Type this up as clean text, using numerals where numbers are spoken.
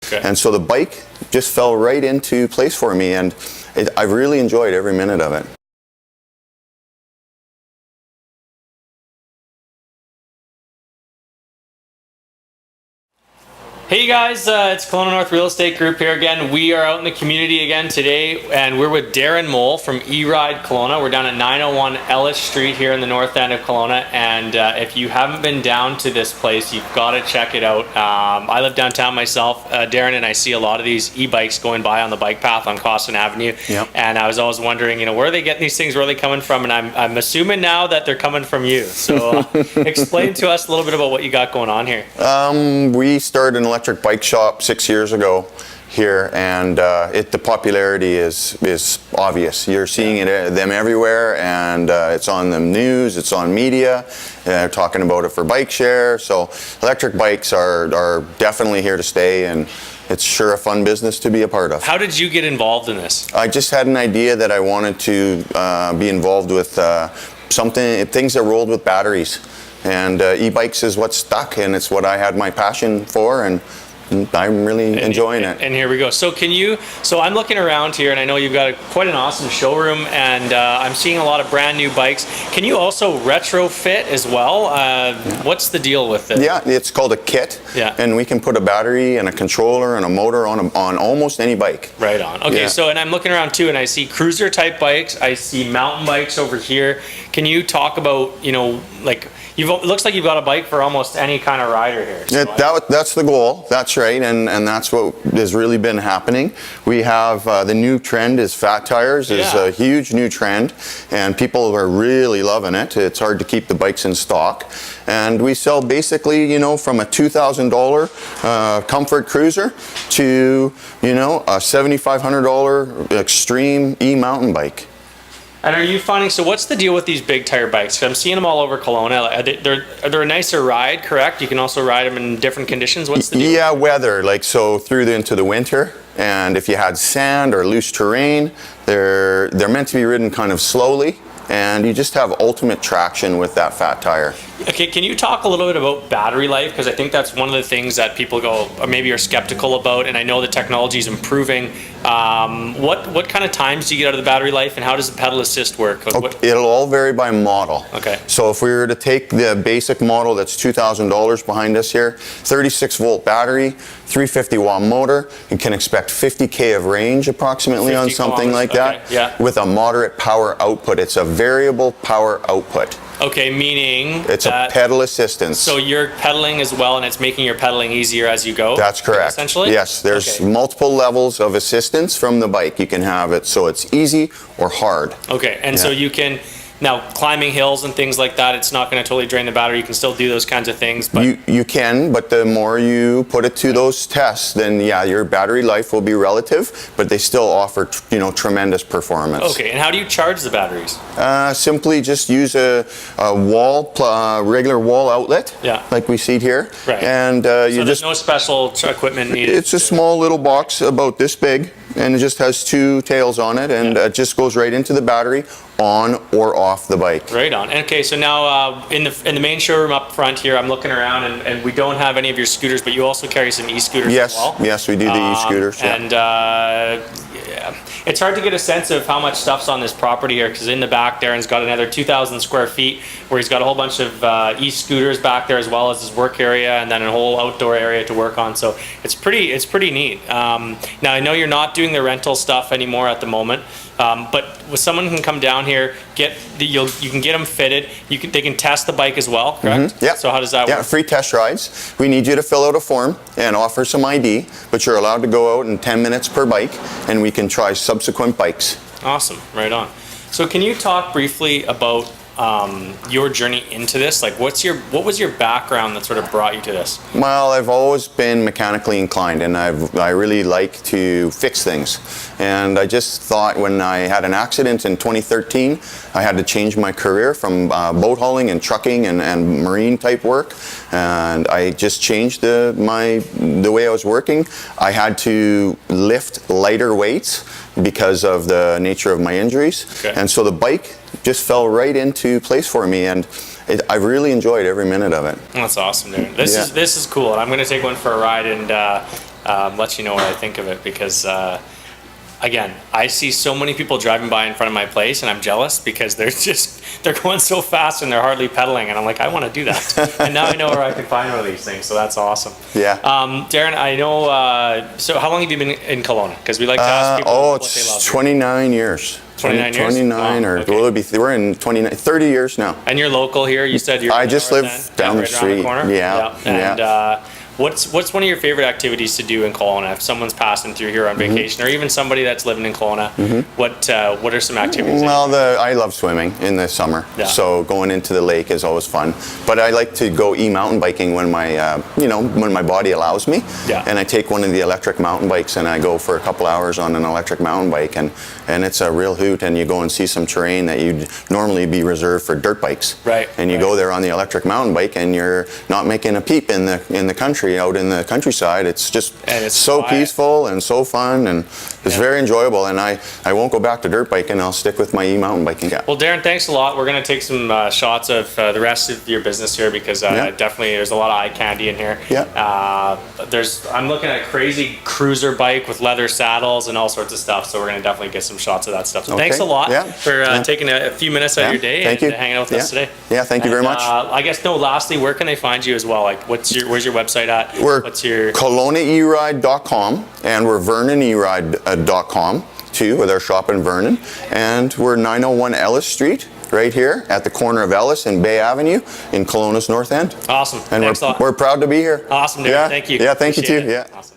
Okay. And so the bike just fell right into place for me, and I've really enjoyed every minute of it. Hey guys, it's Kelowna North Real Estate Group here again. We are out in the community again today, and we're with Darren Mohl from E Ride Kelowna. We're down at 901 Ellis Street here in the north end of Kelowna, and if you haven't been down to this place, you've got to check it out. I live downtown myself, Darren, and I see a lot of these e-bikes going by on the bike path on Costin Avenue. Yep. And I was always wondering, where are they getting these things? Where are they coming from? And I'm assuming now that they're coming from you. So explain to us a little bit about what you got going on here. We started an electric bike shop 6 years ago here, and the popularity is obvious. You're seeing them everywhere, and it's on the news, it's on media. They're talking about it for bike share. So electric bikes are definitely here to stay, and it's sure a fun business to be a part of. How did you get involved in this? I just had an idea that I wanted to be involved with things that rolled with batteries. And e-bikes is what stuck, and it's what I had my passion for, and I'm really enjoying it. And here we go. So I'm looking around here, and I know you've got quite an awesome showroom, and I'm seeing a lot of brand new bikes. Can you also retrofit as well? What's the deal with it? Yeah, it's called a kit. Yeah. And we can put a battery and a controller and a motor on almost any bike. Right on. Okay, yeah. So, and I'm looking around too, and I see cruiser type bikes. I see mountain bikes over here. Can you talk about, it looks like you've got a bike for almost any kind of rider here. So that's the goal. That's right, and that's what has really been happening. We have the new trend is fat tires. Is a huge new trend, and people are really loving it. It's hard to keep the bikes in stock, and we sell basically, from a $2,000 comfort cruiser to a $7,500 extreme e-mountain bike. And are you finding, so what's the deal with these big tire bikes? 'Cause I'm seeing them all over Kelowna. They're a nicer ride, correct? You can also ride them in different conditions. What's the deal? Yeah, weather, into the winter. And if you had sand or loose terrain, they're meant to be ridden kind of slowly. And you just have ultimate traction with that fat tire. Okay, can you talk a little bit about battery life? Because I think that's one of the things that people go, or maybe are skeptical about, and I know the technology is improving. What kind of times do you get out of the battery life, and how does the pedal assist work? It'll all vary by model. Okay. So if we were to take the basic model that's $2,000 behind us here, 36 volt battery, 350 watt motor, you can expect 50K of range approximately on something like that. Okay. Yeah. With a moderate power output. It's a variable power output. Okay, meaning it's a pedal assistance. So you're pedaling as well, and it's making your pedaling easier as you go? That's correct. Essentially? Yes, there's multiple levels of assistance from the bike. You can have it so it's easy or hard. Okay, and so you can, now climbing hills and things like that, it's not going to totally drain the battery. You can still do those kinds of things. But you can, but the more you put it to those tests, then your battery life will be relative, but they still offer tremendous performance. Okay, and how do you charge the batteries? Simply just use a regular wall outlet, like we see here. Right. And so there's no special equipment needed? It's a small little box about this big, and it just has two tails on it, and it just goes right into the battery, on or off the bike. Right on. Okay, so now in the main showroom up front here, I'm looking around, and we don't have any of your scooters, but you also carry some e-scooters as well. Yes, we do the e-scooters. And it's hard to get a sense of how much stuff's on this property here, because in the back, Darren's got another 2,000 square feet where he's got a whole bunch of e-scooters back there, as well as his work area, and then a whole outdoor area to work on. So it's pretty neat. Now I know you're not doing the rental stuff anymore at the moment, but someone can come down here, you can get them fitted. They can test the bike as well, correct? Yeah. So how does that work? Yeah, free test rides. We need you to fill out a form and offer some ID, but you're allowed to go out in 10 minutes per bike, and we can try subsequent bikes. Awesome, right on. So can you talk briefly about your journey into this? Like, what was your background that sort of brought you to this? Well, I've always been mechanically inclined, and I really like to fix things. And I just thought when I had an accident in 2013, I had to change my career from boat hauling and trucking and marine type work. And I just changed the way I was working. I had to lift lighter weights because of the nature of my injuries. Okay. And so the bike just fell right into place for me, and I've really enjoyed every minute of it. That's awesome, dude. This is cool. I'm going to take one for a ride, and let you know what I think of it, because again, I see so many people driving by in front of my place, and I'm jealous because they're going so fast and they're hardly pedaling, and I'm like, I want to do that. And now I know where I can find one of these things, so that's awesome. Yeah. Darren, I know. So how long have you been in Kelowna? Because we like to ask people what they love. It's 29 years. 29 years? 29 Wow, or okay. will it be? We're in 30 years now. And you're local here. You said you're. I just live down the right around street. corner? Yeah. And what's one of your favorite activities to do in Kelowna? If someone's passing through here on vacation, or even somebody that's living in Kelowna, what are some activities? Well, I love swimming in the summer, so going into the lake is always fun. But I like to go mountain biking when my when my body allows me. Yeah. And I take one of the electric mountain bikes and I go for a couple hours on an electric mountain bike, and it's a real hoot. And you go and see some terrain that you'd normally be reserved for dirt bikes. Right. And you go there on the electric mountain bike, and you're not making a peep in the country. Out in the countryside, it's just so quiet. Peaceful and so fun, and it's very enjoyable. And I won't go back to dirt biking. I'll stick with my mountain biking. Well, Darren, thanks a lot. We're going to take some shots of the rest of your business here, because definitely there's a lot of eye candy in here. Yeah. I'm looking at a crazy cruiser bike with leather saddles and all sorts of stuff. So we're going to definitely get some shots of that stuff. So thanks a lot for taking a few minutes out of your day and hanging out with us today. Yeah, thank you very much. I guess lastly, where can they find you as well? Like, where's your website at? What's your KelownaERide.com, and we're VernonERide.com too, with our shop in Vernon, and we're 901 Ellis Street, right here at the corner of Ellis and Bay Avenue in Kelowna's North End. Awesome. And Thanks a lot. we're proud to be here. Awesome, Darren. Thank you. Yeah, thank you too. Appreciate it. Yeah. Awesome.